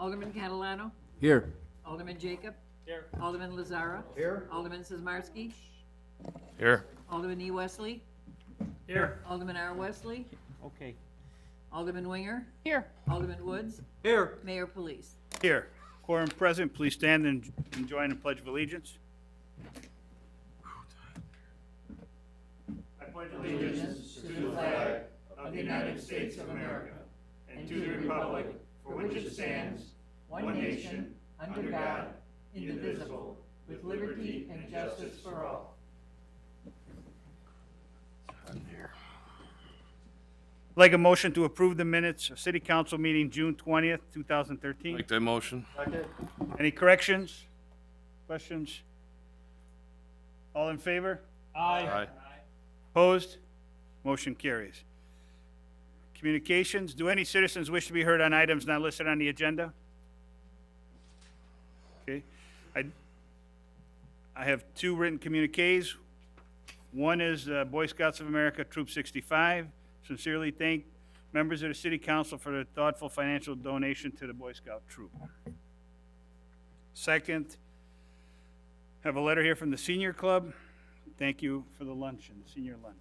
Alderman Catalano. Here. Alderman Jacob. Here. Alderman Lazara. Here. Alderman Sizmarsky. Here. Alderman E. Wesley. Here. Alderman R. Wesley. Okay. Alderman Winger. Here. Alderman Woods. Here. Mayor Police. Here. Quorum present, please stand and join the Pledge of Allegiance. I pledge allegiance to the flag of the United States of America and to the republic for which it stands, one nation, under God, indivisible, with liberty and justice for all. Like a motion to approve the minutes of City Council meeting June 20th, 2013. Make that motion. Any corrections? Questions? All in favor? Aye. Opposed? Motion carries. Communications, do any citizens wish to be heard on items not listed on the agenda? Okay. I have two written communiques. One is Boy Scouts of America Troop 65. Sincerely thank members of the City Council for their thoughtful financial donation to the Boy Scout troop. Second, have a letter here from the Senior Club. Thank you for the luncheon, the senior luncheon.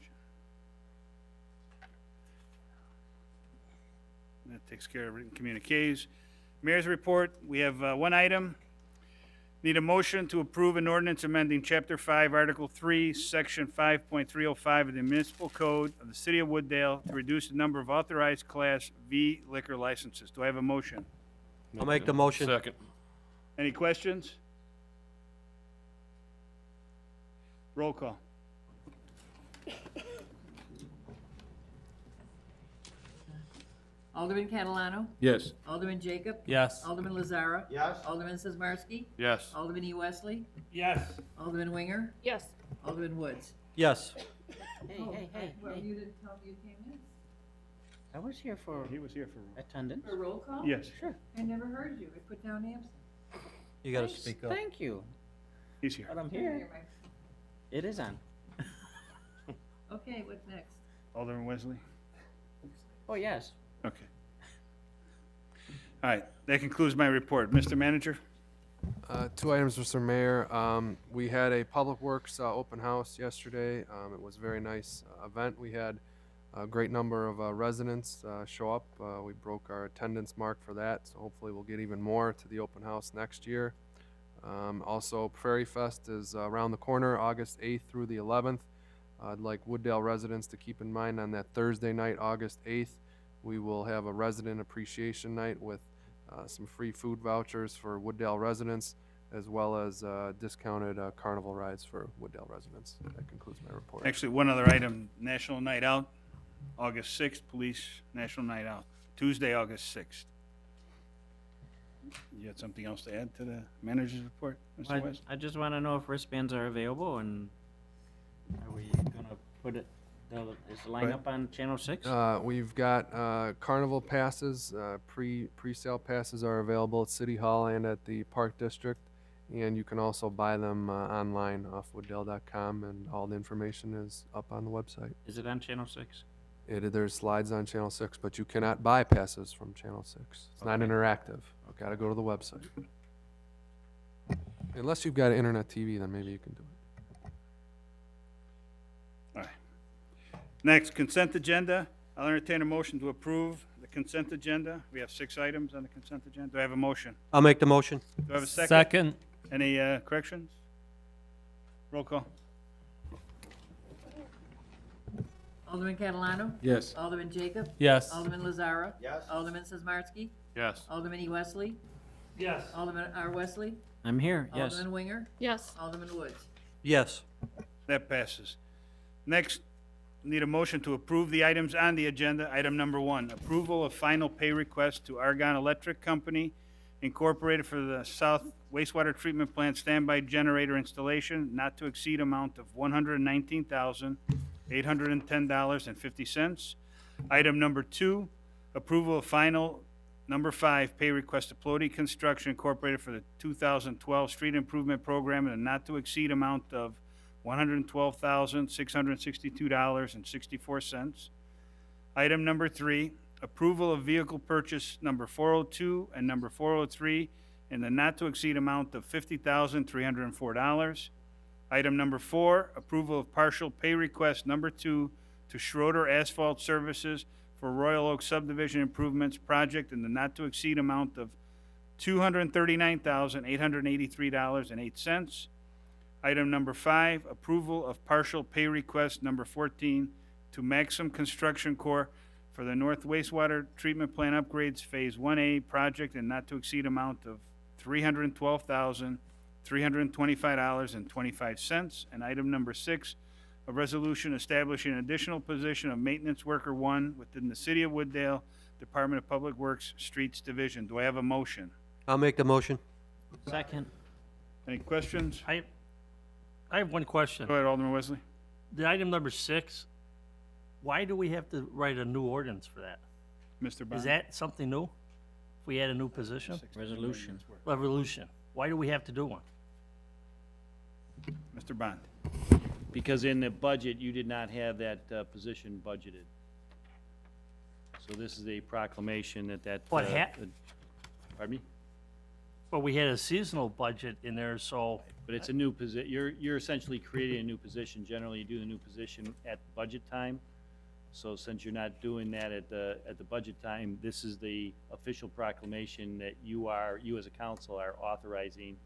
That takes care of written communiques. Mayor's report, we have one item. Need a motion to approve an ordinance amending Chapter 5, Article 3, Section 5.305 of the Municipal Code of the City of Wooddale to reduce the number of authorized Class V liquor licenses. Do I have a motion? I'll make the motion. Second. Any questions? Roll call. Alderman Catalano. Yes. Alderman Jacob. Yes. Alderman Lazara. Yes. Alderman Sizmarsky. Yes. Alderman E. Wesley. Yes. Alderman Winger. Yes. Alderman Woods. Yes. Well, you didn't tell me you came in. I was here for He was here for, attendance. For roll call? yes, Sure. I never heard you. I put down absent. You gotta Thanks. speak up. Thank you. he's here. But I'm Turn here. your microphone. It is on. Okay, what's next? Alderman Wesley? Oh, yes. Okay. All right, that concludes my report. Mr. Manager? Two items, Mr. Mayor. We had a Public Works open house yesterday. It was a very nice event. We had a great number of residents show up. We broke our attendance mark for that, so hopefully we'll get even more to the open house next year. Also, Prairie Fest is around the corner, August 8th through the 11th. I'd like Wooddale residents to keep in mind on that Thursday night, August 8th, we will have a resident appreciation night with some free food vouchers for Wooddale residents, as well as discounted carnival rides for Wooddale residents. That concludes my report. Actually, one other item, National Night Out, August 6th, Police National Night Out, Tuesday, August 6th. You had something else to add to the manager's report, Mr. West? I just want to know if wristbands are available, and are we gonna put it, is the lineup on Channel 6? We've got carnival passes, pre-sale passes are available at City Hall and at the Park District, and you can also buy them online off wooddale.com, and all the information is up on the website. Is it on Channel 6? There's slides on Channel 6, but you cannot buy passes from Channel 6. It's not interactive. Gotta go to the website. Unless you've got an internet TV, then maybe you can do it. All right. Next, consent agenda. I'll entertain a motion to approve the consent agenda. We have 6 items on the consent agenda. Do I have a motion? I'll make the motion. Do I have a second? Second. Any corrections? Roll call. Alderman Catalano. Yes. Alderman Jacob. Yes. Alderman Lazara. Yes. Alderman Sizmarsky. Yes. Alderman E. Wesley. Yes. Alderman R. Wesley. I'm here, yes. Alderman Winger. Yes. Alderman Woods. Yes. That passes. Next, need a motion to approve the items on the agenda. Item number 1, approval of final pay request to Argonne Electric Company Incorporated for the South Wastewater Treatment Plant standby generator installation, not to exceed amount of $119,810.50. Item number 2, approval of final number 5, pay request to Plody Construction Incorporated for the 2012 street improvement program in a not to exceed amount of $112,662.64. Item number 3, approval of vehicle purchase number 402 and number 403 in the not-to-exceed amount of $50,304. Item number 4, approval of partial pay request number 2 to Schroeder Asphalt Services for Royal Oak Subdivision Improvements Project in the not-to-exceed amount of $239,883.08. Item number 5, approval of partial pay request number 14 to Maxim Construction Corp. For the North Wastewater Treatment Plant Upgrades Phase 1A project and not to exceed amount of $312,325.25. And item number 6, a resolution establishing an additional position of Maintenance Worker 1 within the City of Wooddale, Department of Public Works, Streets Division. Do I have a motion? I'll make the motion. Second. Any questions? I have one question. Go ahead, Alderman Wesley. The item number 6, why do we have to write a new ordinance for that? Mr. Bond. Is that something new? If we add a new position? Resolution. Revolution. Why do we have to do one? Mr. Bond. Because in the budget, you did not have that position budgeted. So this is a proclamation that. What Pardon me? Well, we had a seasonal budget in there, so, But it's a new you're essentially creating a new position. Generally, you do the new position at budget time. So since you're not doing that at the budget time, this is the official proclamation that you as a council are authorizing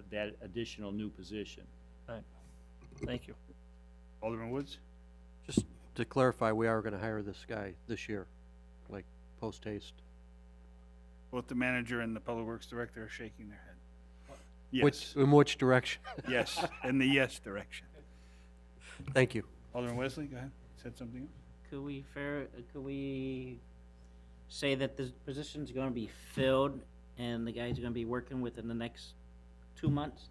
that additional new position. thank you. Alderman Woods. Just to clarify, we are gonna hire this guy this year, like post haste. Both the manager and the Public Works Director are shaking their head. Which, Yes, in which direction? yes, in the yes direction. Thank you. Alderman Wesley, go ahead. Said something else? Could we say that this position's gonna be filled and the guy's gonna be working within the next 2 months?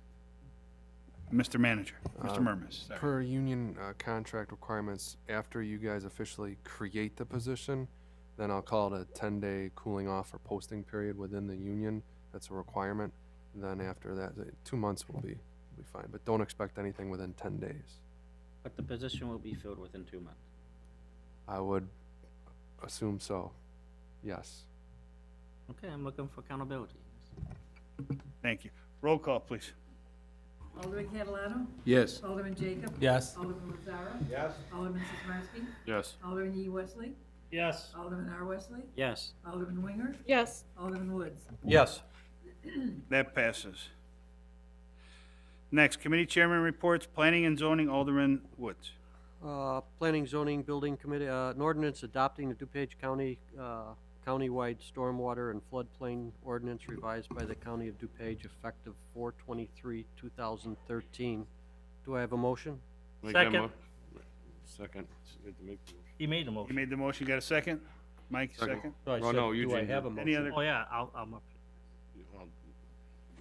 Mr. Manager, Mr. Murmas, sorry. Per union contract requirements, after you guys officially create the position, then I'll call it a 10-day cooling off or posting period within the union. That's a requirement. And then after that, 2 months will be fine. But don't expect anything within 10 days. But the position will be filled within 2 months. I would assume so. Yes. Okay, I'm looking for accountability. Thank you. Roll call, please. Alderman Catalano? Yes. Alderman Jacob? Yes. Alderman Lazara? Yes. Alderman Sizmarsky? Yes. Alderman E. Wesley? Yes. Alderman R. Wesley? Yes. Alderman Winger? yes, Alderman Woods? Yes. That passes. Next, committee chairman reports, planning and zoning, Alderman Woods. Planning, Zoning, Building Committee, an ordinance adopting the DuPage County, countywide stormwater and floodplain ordinance revised by the County of DuPage effective 4/23/2013. Do I have a motion? Second. Second. He made the You motion. made the motion, got a second? Mike, second? No, I Oh, said, no, do I Eugene have a did. Any motion? other, Oh, yeah, I'm up.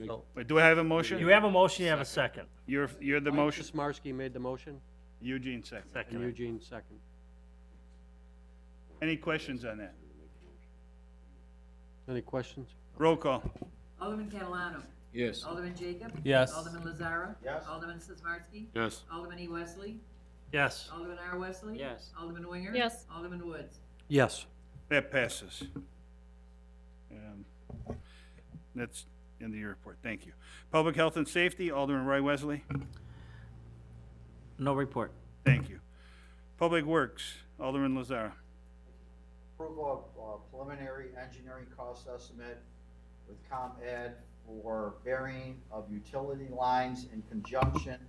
So, wait, do I have a motion? You have a motion, you have a second. You're the Mike motion, Sismarski made the motion, Eugene second. and Second. Eugene second. Any questions on that? Any questions? Roll call. Alderman Catalano? Yes. Alderman Jacob? Yes. Alderman Lazara? Yes. Alderman Sizmarsky? Yes. Alderman E. Wesley? Yes. Alderman R. Wesley? Yes. Alderman Winger? yes, Alderman Woods? Yes. That passes. That's in the report. Thank you. Public health and safety, Alderman Roy Wesley. No report. Thank you. Public works, Alderman Lazara. Approval of preliminary engineering cost estimate with ComEd for burying of utility lines in conjunction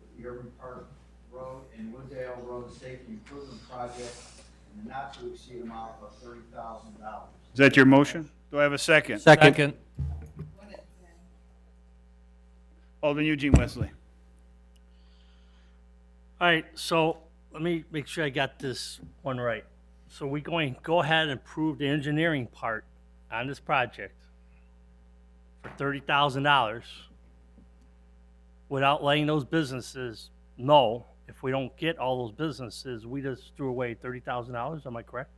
with the Urban Park Road and Wooddale Road Safety Improvement Project in the not to exceed amount of $30,000. Is that your motion? Do I have a second? Second. Alderman Eugene Wesley. All right, so let me make sure I got this one right. So we're going to go ahead and approve the engineering part on this project for $30,000 without letting those businesses know. If we don't get all those businesses, we just threw away $30,000, am I correct?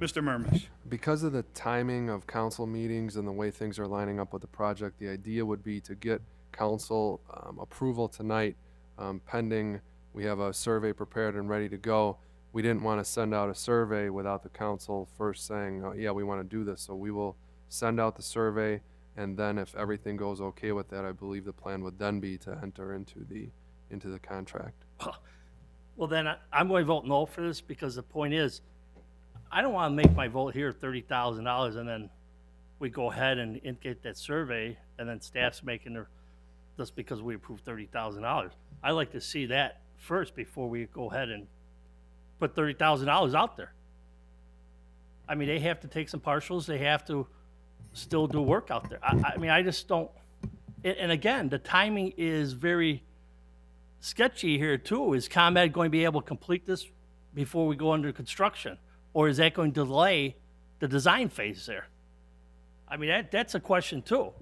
Mr. Murmas. Because of the timing of council meetings and the way things are lining up with the project, the idea would be to get council approval tonight, pending we have a survey prepared and ready to go. we didn't want to send out a survey without the council first saying, oh, yeah, we want to do this. So we will send out the survey, and then if everything goes okay with that, I believe the plan would then be to enter into the contract. Well, then I'm going to vote no for this because the point is, I don't want to make my vote here $30,000 and then we go ahead and get that survey and then staff's making their, just because we approved $30,000. I like to see that first before we go ahead and put $30,000 out there. I mean, they have to take some partials. They have to still do work out there. I mean, I just don't, and again, the timing is very sketchy here too. Is ComEd going to be able to complete this before we go under construction? Or is that going to delay the design phase there? I mean, that's a question too.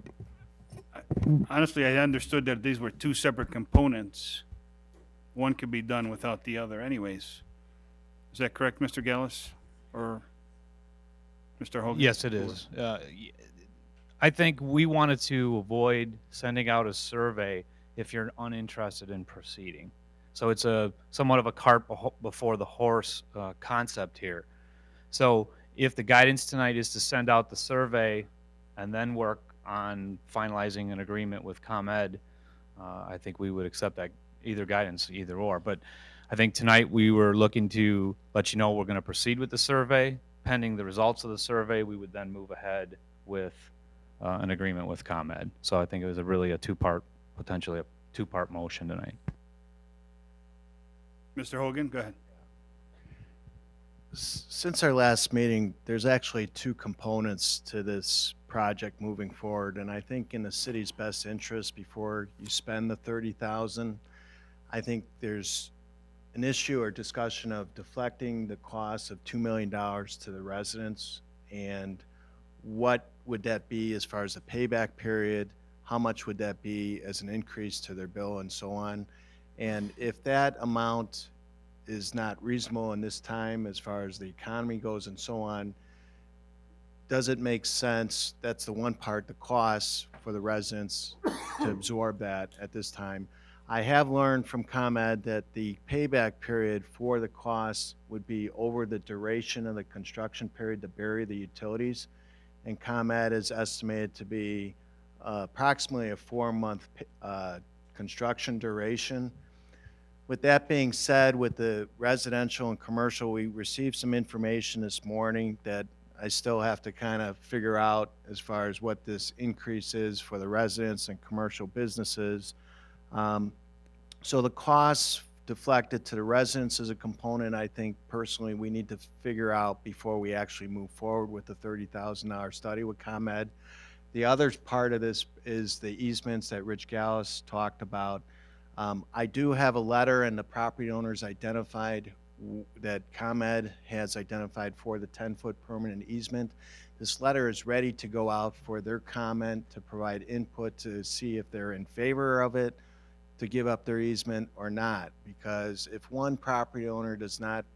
Honestly, I understood that these were two separate components. One could be done without the other anyways. Is that correct, Mr. Gallus? Or Mr. Hogan? Yes, it is. I think we wanted to avoid sending out a survey if you're uninterested in proceeding. So it's a somewhat of a cart before the horse concept here. So if the guidance tonight is to send out the survey and then work on finalizing an agreement with ComEd, I think we would accept that either guidance, either or. But I think tonight we were looking to let you know we're going to proceed with the survey. Pending the results of the survey, we would then move ahead with an agreement with ComEd. So I think it was really a potentially a two-part motion tonight. Mr. Hogan, go ahead. Since our last meeting, there's actually two components to this project moving forward, and I think in the city's best interest, before you spend the $30,000, I think there's an issue or discussion of deflecting the cost of $2 million to the residents, and what would that be as far as the payback period, how much would that be as an increase to their bill, and so on. And if that amount is not reasonable in this time as far as the economy goes and so on, does it make sense, that's the one part, the costs for the residents to absorb that at this time. I have learned from ComEd that the payback period for the costs would be over the duration of the construction period to bury the utilities, and ComEd is estimated to be approximately a 4-month construction duration. With that being said, with the residential and commercial, we received some information this morning that I still have to kind of figure out as far as what this increase is for the residents and commercial businesses. So the costs deflected to the residents is a component I think personally we need to figure out before we actually move forward with the $30,000 study with ComEd. The other part of this is the easements that Rich Gallus talked about. I do have a letter, and the property owners identified that ComEd has identified for the 10-foot permanent easement. This letter is ready to go out for their comment, to provide input to see if they're in favor of it, to give up their easement or not. Because if one property owner does not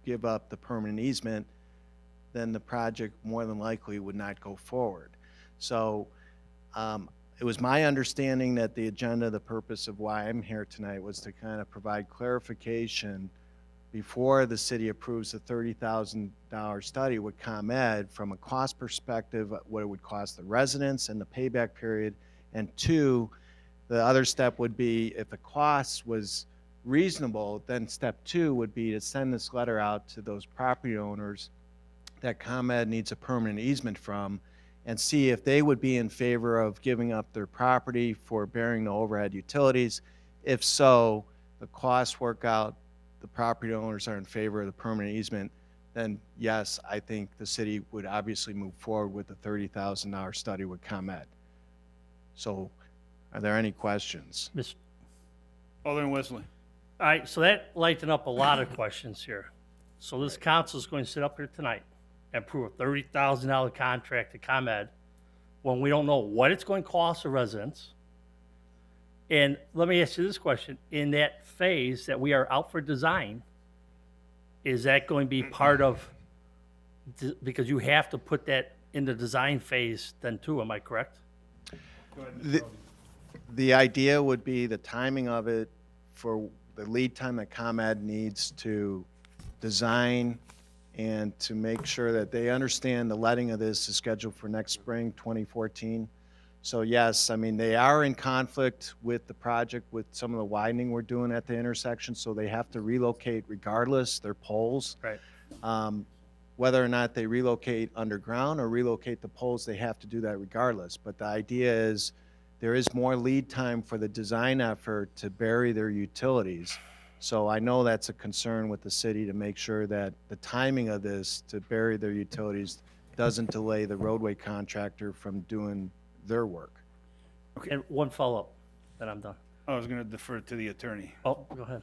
give up the permanent easement, then the project more than likely would not go forward. So it was my understanding that the agenda, the purpose of why I'm here tonight, was to kind of provide clarification before the city approves the $30,000 study with ComEd from a cost perspective, what it would cost the residents and the payback period. And two, the other step would be if the cost was reasonable, then step two would be to send this letter out to those property owners that ComEd needs a permanent easement from, and see if they would be in favor of giving up their property for bearing the overhead utilities. If so, the costs work out, the property owners are in favor of the permanent easement, then yes, I think the city would obviously move forward with the $30,000 study with ComEd. So are there any questions? Alderman Wesley. All right, so that lightened up a lot of questions here. So this council is going to sit up here tonight and approve a $30,000 contract to ComEd when we don't know what it's going to cost the residents. And let me ask you this question. In that phase that we are out for design, is that going to be part of, because you have to put that in the design phase then too, am I correct? The idea would be the timing of it for the lead time that ComEd needs to design and to make sure that they understand the letting of this is scheduled for next spring, 2014. So yes, I mean, they are in conflict with the project, with some of the widening we're doing at the intersection, so they have to relocate regardless, their poles. Right. Whether or not they relocate underground or relocate the poles, they have to do that regardless. But the idea is there is more lead time for the design effort to bury their utilities. So I know that's a concern with the city to make sure that the timing of this to bury their utilities doesn't delay the roadway contractor from doing their work. And one follow-up, then I'm done. I was going to defer to the attorney. Oh, go ahead.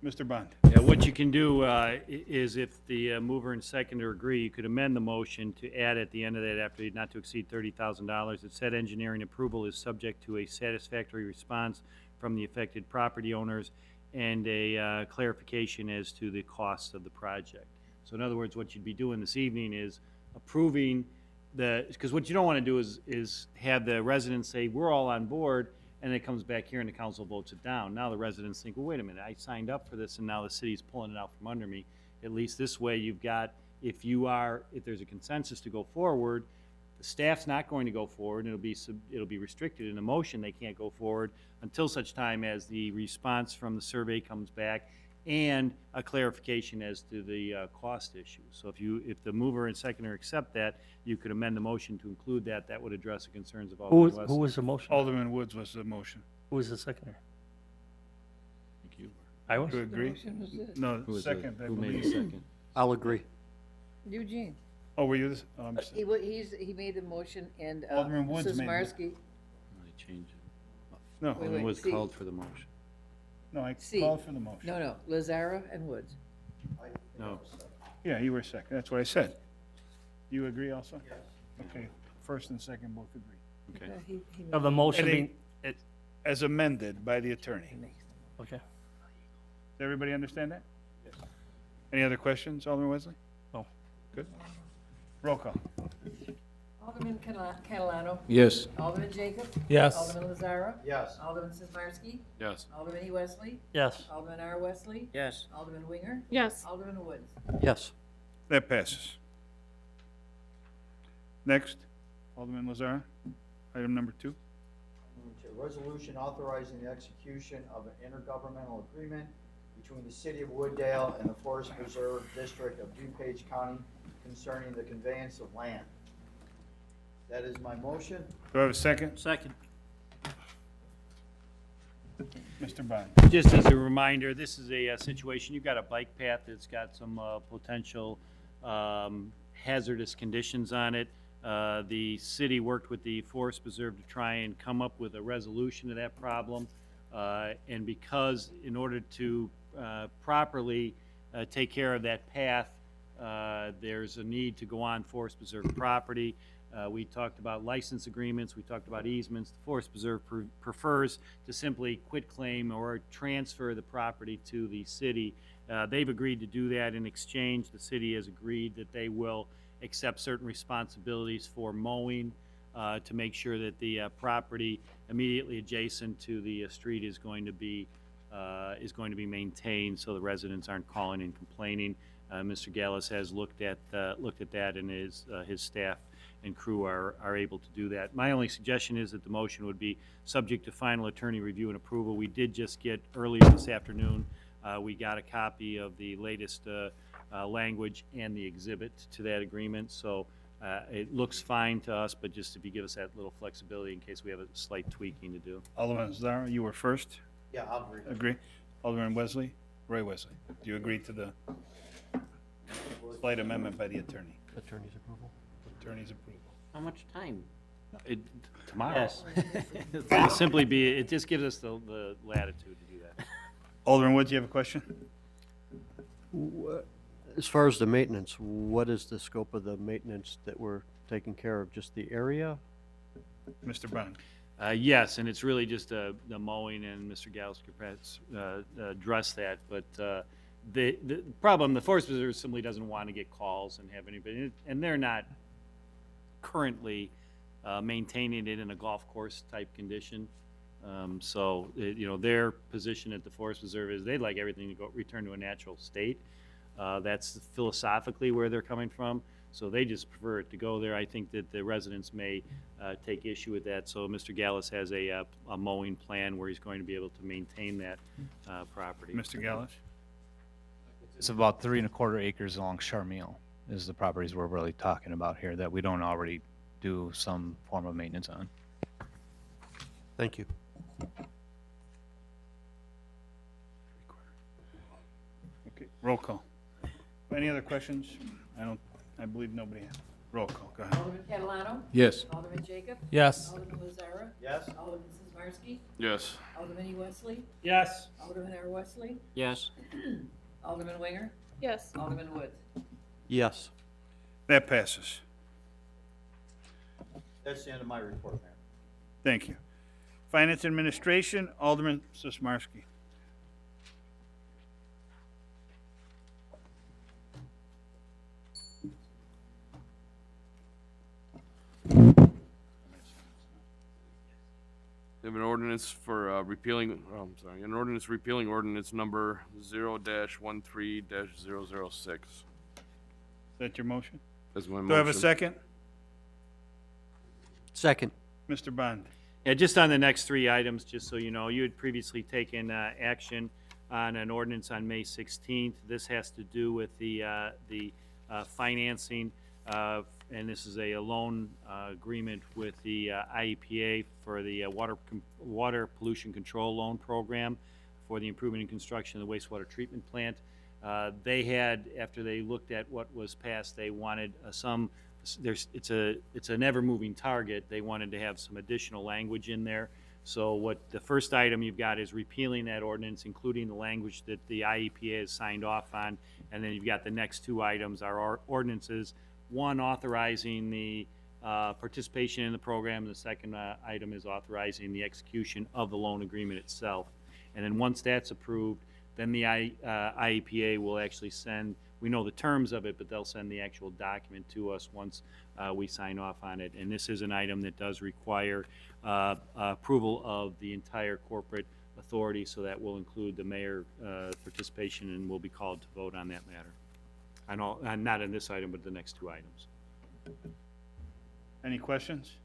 Mr. Bond. Yeah, what you can do is if the mover and seconder agree, you could amend the motion to add at the end of that, after not to exceed $30,000, that said engineering approval is subject to a satisfactory response from the affected property owners and a clarification as to the costs of the project. So in other words, what you'd be doing this evening is approving because what you don't want to do is have the residents say, we're all on board, and it comes back here and the council votes it down. Now the residents think, well, wait a minute, I signed up for this and now the city's pulling it out from under me. At least this way you've got, if there's a consensus to go forward, the staff's not going to go forward, and it'll be restricted in a motion. They can't go forward until such time as the response from the survey comes back and a clarification as to the cost issue. So if the mover and seconder accept that, you could amend the motion to include that. That would address the concerns of Alderman Wesley. Who was the motion? Alderman Woods was the motion. Who was the seconder? Thank you. I was? Do you agree? No, second, I Who made believe. the second? I'll agree. Eugene. Oh, were you this? Oh, I'm sorry. He made the motion and, Alderman Woods made it. Sismarski. I changed it. No, Wait, Alderman Woods see. called for the motion. no, I C. called for the motion. No, Lazara and Woods. No. Yeah, you were second. That's what I said. You agree also? Yes. Okay, first and second both agree. Okay. He Of the motion And being, As amended by the attorney. okay. Does everybody understand that? Yes. Any other questions, Alderman Wesley? No. Good. Roll call. Alderman Catalano. Yes. Alderman Jacob. Yes. Alderman Lazara. Yes. Alderman Sismarski. Yes. Alderman E. Wesley. Yes. Alderman R. Wesley. Yes. Alderman Winger. Yes. Alderman Woods. Yes. That passes. Next, Alderman Lazara, item number 2. A resolution authorizing the execution of an intergovernmental agreement between the City of Wooddale and the Forest Preserve District of DuPage County concerning the conveyance of land. That is my motion. Do I have a second? Second. Mr. Bond. Just as a reminder, this is a situation, you've got a bike path that's got some potential hazardous conditions on it. The city worked with the Forest Preserve to try and come up with a resolution to that problem. And because in order to properly take care of that path, there's a need to go on Forest Preserve property. We talked about license agreements, we talked about easements. The Forest Preserve prefers to simply quit claim or transfer the property to the city. They've agreed to do that. In exchange, the city has agreed that they will accept certain responsibilities for mowing to make sure that the property immediately adjacent to the street is going to be maintained, so the residents aren't calling and complaining. Mr. Gallus has looked at that, and his staff and crew are able to do that. My only suggestion is that the motion would be subject to final attorney review and approval. We did just get earlier this afternoon, we got a copy of the latest language and the exhibit to that agreement, so it looks fine to us, but just to give us that little flexibility in case we have a slight tweaking to do. Alderman Lazara, you were first. Yeah, I'll agree. Agree. Alderman Wesley, Roy Wesley, do you agree to the slight amendment by the attorney? Attorney's approval. Attorney's approval. How much time? Tomorrow. Yes. It'll simply be, it just gives us the latitude to do that. Alderman Woods, you have a question? As far as the maintenance, what is the scope of the maintenance that we're taking care of? Just the area? Mr. Bond. Yes, and it's really just the mowing, and Mr. Gallus could perhaps address that, but the problem, the Forest Preserve simply doesn't want to get calls and have anybody, and they're not currently maintaining it in a golf course type condition. So, their position at the Forest Preserve is they'd like everything to return to a natural state. That's philosophically where they're coming from. So they just prefer it to go there. I think that the residents may take issue with that. So Mr. Gallus has a mowing plan where he's going to be able to maintain that property. Mr. Gallus? It's about 3¼ acres along Charmille is the properties we're really talking about here that we don't already do some form of maintenance on. Thank you. Okay, roll call. Any other questions? I believe nobody has. Roll call, go ahead. Alderman Catalano. Yes. Alderman Jacob. Yes. Alderman Lazara. Yes? Alderman Sizmarsky. Yes. Alderman E. Wesley. Yes. Alderman R. Wesley. Yes. Alderman Winger. Yes. Alderman Woods. Yes. That passes. That's the end of my report, Mayor. Thank you. Finance Administration, Alderman Sismarski. We have an ordinance for repealing, an ordinance repealing ordinance number 0-13-006. Is that your motion? That's my motion. Do I have a second? Second. Mr. Bond? Yeah, just on the next three items, just so you know, you had previously taken action on an ordinance on May 16th. This has to do with the financing, and this is a loan agreement with the IEPA for the water pollution control loan program for the improvement and construction of the wastewater treatment plant. They had, after they looked at what was passed, they wanted it's an ever-moving target. They wanted to have some additional language in there. So what the first item you've got is repealing that ordinance, including the language that the IEPA has signed off on, and then you've got the next two items are ordinances. One authorizing the participation in the program, and the second item is authorizing the execution of the loan agreement itself. And then once that's approved, then the IEPA will actually send, we know the terms of it, but they'll send the actual document to us once we sign off on it. And this is an item that does require approval of the entire corporate authority, so that will include the mayor participation, and will be called to vote on that matter. I know, not in this item, but the next two items. Any questions?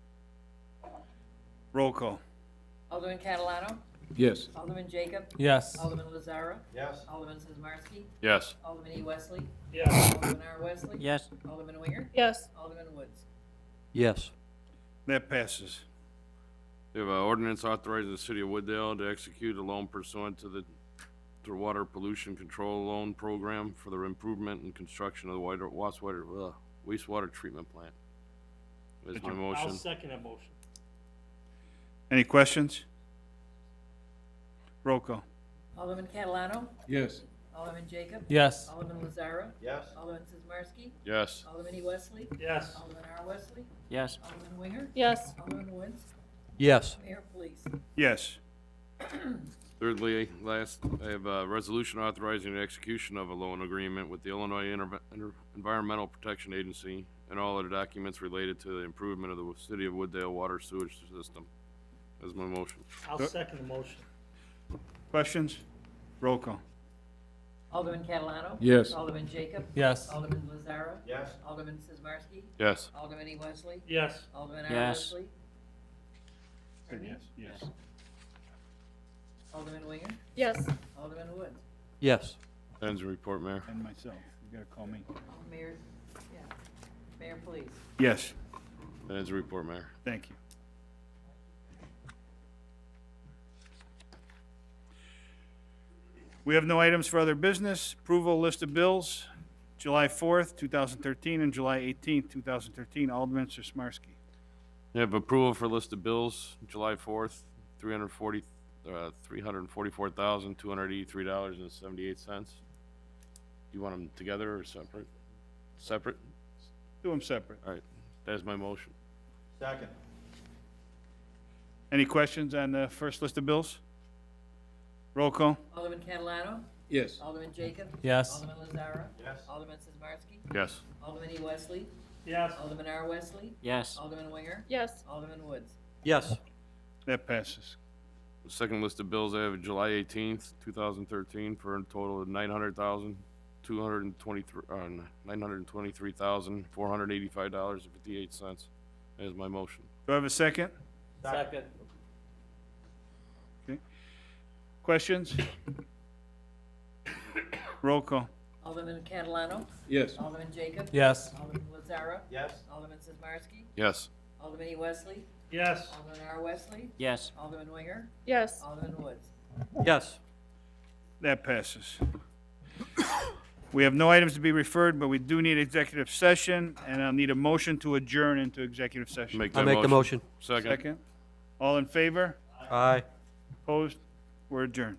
Roll call. Alderman Catalano. Yes. Alderman Jacob. Yes. Alderman Lazara. Yes? Alderman Sizmarsky. Yes. Alderman E. Wesley. Yes. Alderman R. Wesley. Yes. Alderman Winger. Yes. Alderman Woods. Yes. That passes. We have an ordinance authorizing the city of Wooddale to execute a loan pursuant to the water pollution control loan program for the improvement and construction of the wastewater treatment plant. That's my I'll motion. second that motion. Any questions? Roll call. Alderman Catalano. Yes. Alderman Jacob. Yes. Alderman Lazara. Yes? Alderman Sizmarsky. Yes. Alderman E. Wesley. Yes. Alderman R. Wesley. Yes. Alderman Winger. Yes. Alderman Woods. Yes. Mayor Police. Yes. Thirdly, last, I have a resolution authorizing the execution of a loan agreement with the Illinois Environmental Protection Agency and all other documents related to the improvement of the city of Wooddale water sewage system. That's my motion. I'll second the motion. Questions? Roll call. Alderman Catalano. Yes. Alderman Jacob. Yes. Alderman Lazara. Yes? Alderman Sizmarsky. Yes. Alderman E. Wesley. Yes. Alderman R. Yes. Wesley. Yes. Alderman Winger. Yes. Alderman Woods. Yes. Ends the report, Mayor. And myself. You gotta call me. Mayor, yeah. Mayor Police. Yes. Ends the report, Mayor. Thank you. We have no items for other business. Approval list of bills, July 4th, 2013, and July 18th, 2013. Alderman Sismarski. You have approval for list of bills, July 4th, $344,283.78. You want them together or separate? Separate? Do them separate. All right, that is my motion. Second? Any questions on the first list of bills? Roll call. Alderman Catalano. Yes. Alderman Jacob. Yes. Alderman Lazara. Yes? Alderman Sizmarsky. Yes. Alderman E. Wesley. Yes. Alderman R. Wesley. Yes. Alderman Winger. Yes. Alderman Woods. Yes. That passes. The second list of bills I have is July 18th, 2013, for a total of $923,485.58 as my motion. Do I have a second? Second. Questions? Roll call. Alderman Catalano. Yes. Alderman Jacob. Yes. Alderman Lazara. Yes. Alderman Sizmarsky. Yes. Alderman E. Wesley. Yes. Alderman R. Wesley. Yes. Alderman Winger. Yes. Alderman Woods. Yes. That passes. We have no items to be referred, but we do need executive session, and I'll need a motion to adjourn into executive session. Make I that make the motion. Second. Second. All in favor? Aye. Opposed? We're adjourned.